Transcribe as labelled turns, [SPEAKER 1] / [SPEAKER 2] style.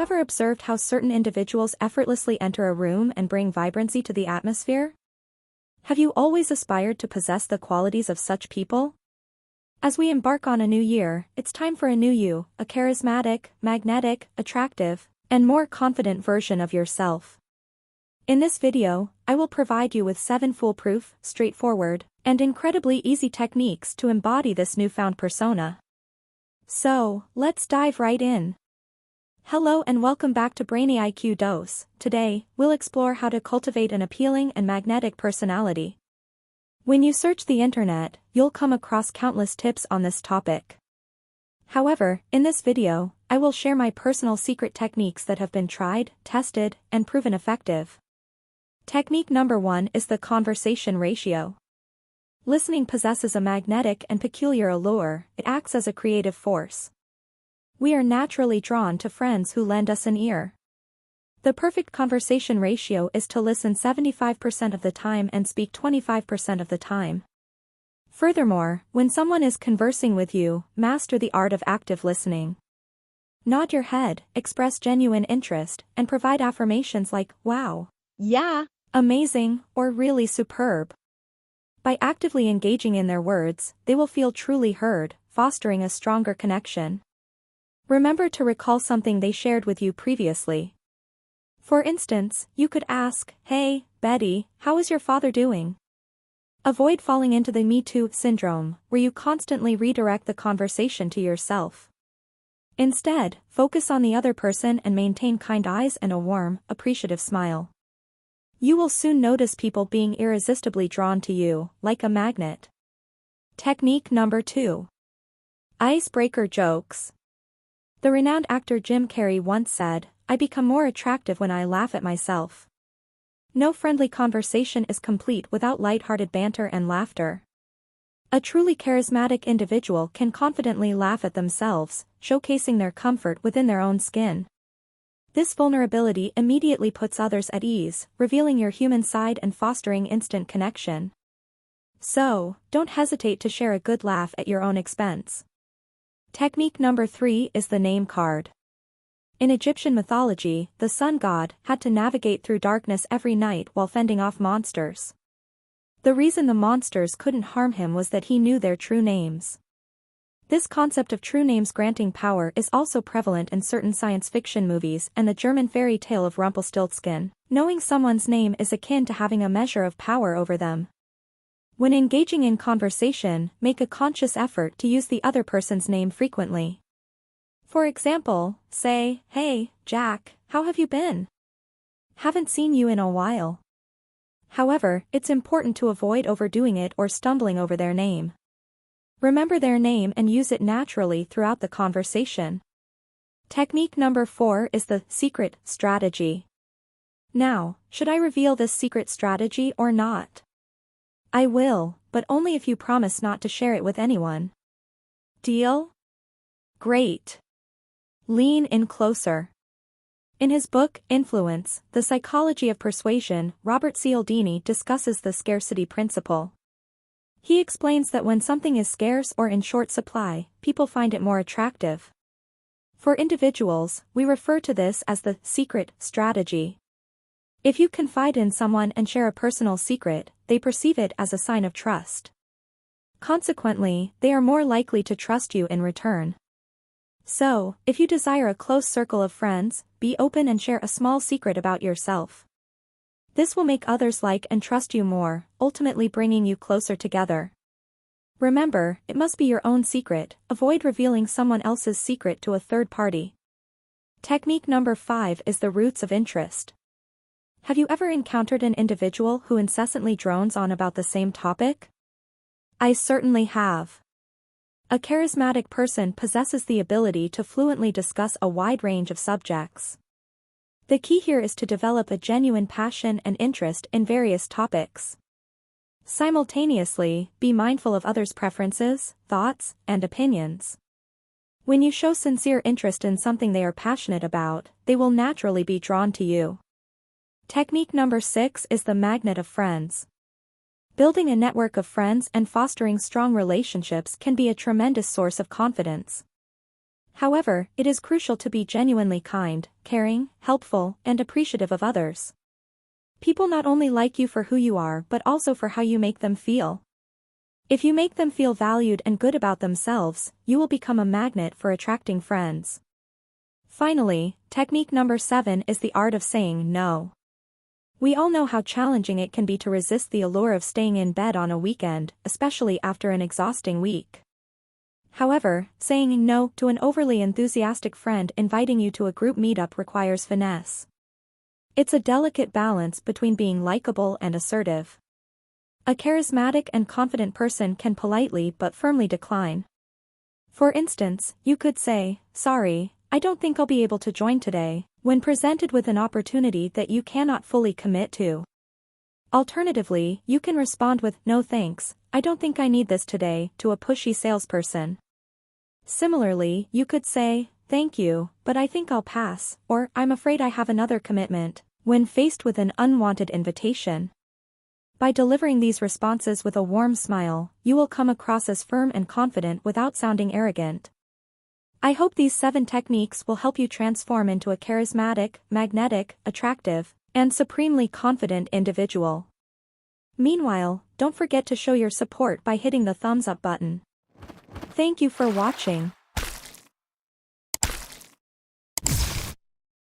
[SPEAKER 1] ever observed how certain individuals effortlessly enter a room and bring vibrancy to the atmosphere? Have you always aspired to possess the qualities of such people? As we embark on a new year, it's time for a new you, a charismatic, magnetic, attractive, and more confident version of yourself. In this video, I will provide you with 7 foolproof, straightforward, and incredibly easy techniques to embody this newfound persona. So, let's dive right in. Hello and welcome back to Brainy IQ Dose. Today, we'll explore how to cultivate an appealing and magnetic personality. When you search the internet, you'll come across countless tips on this topic. However, in this video, I will share my personal secret techniques that have been tried, tested, and proven effective. Technique number 1 is the conversation ratio. Listening possesses a magnetic and peculiar allure. It acts as a creative force. We are naturally drawn to friends who lend us an ear. The perfect conversation ratio is to listen 75% of the time and speak 25% of the time. Furthermore, when someone is conversing with you, master the art of active listening. Nod your head, express genuine interest, and provide affirmations like, wow, yeah, amazing, or really superb. By actively engaging in their words, they will feel truly heard, fostering a stronger connection. Remember to recall something they shared with you previously. For instance, you could ask, "Hey, Betty, how is your father doing?" Avoid falling into the Me Too syndrome, where you constantly redirect the conversation to yourself. Instead, focus on the other person and maintain kind eyes and a warm, appreciative smile. You will soon notice people being irresistibly drawn to you, like a magnet. Technique number 2. Icebreaker jokes. The renowned actor Jim Carrey once said, "I become more attractive when I laugh at myself." No friendly conversation is complete without light-hearted banter and laughter. A truly charismatic individual can confidently laugh at themselves, showcasing their comfort within their own skin. This vulnerability immediately puts others at ease, revealing your human side and fostering instant connection. So, don't hesitate to share a good laugh at your own expense. Technique number 3 is the name card. In Egyptian mythology, the sun god had to navigate through darkness every night while fending off monsters. The reason the monsters couldn't harm him was that he knew their true names. This concept of true names granting power is also prevalent in certain science fiction movies and the German fairy tale of Rumpelstiltskin. Knowing someone's name is akin to having a measure of power over them. When engaging in conversation, make a conscious effort to use the other person's name frequently. For example, say, "Hey, Jack, how have you been? Haven't seen you in a while." However, it's important to avoid overdoing it or stumbling over their name. Remember their name and use it naturally throughout the conversation. Technique number 4 is the secret strategy. Now, should I reveal this secret strategy or not? I will, but only if you promise not to share it with anyone. Deal? Great. Lean in closer. In his book, Influence, The Psychology of Persuasion, Robert Cialdini discusses the scarcity principle. He explains that when something is scarce or in short supply, people find it more attractive. For individuals, we refer to this as the secret strategy. If you confide in someone and share a personal secret, they perceive it as a sign of trust. Consequently, they are more likely to trust you in return. So, if you desire a close circle of friends, be open and share a small secret about yourself. This will make others like and trust you more, ultimately bringing you closer together. Remember, it must be your own secret. Avoid revealing someone else's secret to a third party. Technique number 5 is the roots of interest. Have you ever encountered an individual who incessantly drones on about the same topic? I certainly have. A charismatic person possesses the ability to fluently discuss a wide range of subjects. The key here is to develop a genuine passion and interest in various topics. Simultaneously, be mindful of others' preferences, thoughts, and opinions. When you show sincere interest in something they are passionate about, they will naturally be drawn to you. Technique number 6 is the magnet of friends. Building a network of friends and fostering strong relationships can be a tremendous source of confidence. However, it is crucial to be genuinely kind, caring, helpful, and appreciative of others. People not only like you for who you are but also for how you make them feel. If you make them feel valued and good about themselves, you will become a magnet for attracting friends. Finally, technique number 7 is the art of saying no. We all know how challenging it can be to resist the allure of staying in bed on a weekend, especially after an exhausting week. However, saying no to an overly enthusiastic friend inviting you to a group meetup requires finesse. It's a delicate balance between being likable and assertive. A charismatic and confident person can politely but firmly decline. For instance, you could say, "Sorry, I don't think I'll be able to join today," when presented with an opportunity that you cannot fully commit to. Alternatively, you can respond with, "No thanks, I don't think I need this today," to a pushy salesperson. Similarly, you could say, "Thank you, but I think I'll pass," or "I'm afraid I have another commitment," when faced with an unwanted invitation. By delivering these responses with a warm smile, you will come across as firm and confident without sounding arrogant. I hope these 7 techniques will help you transform into a charismatic, magnetic, attractive, and supremely confident individual. Meanwhile, don't forget to show your support by hitting the thumbs up button. Thank you for watching.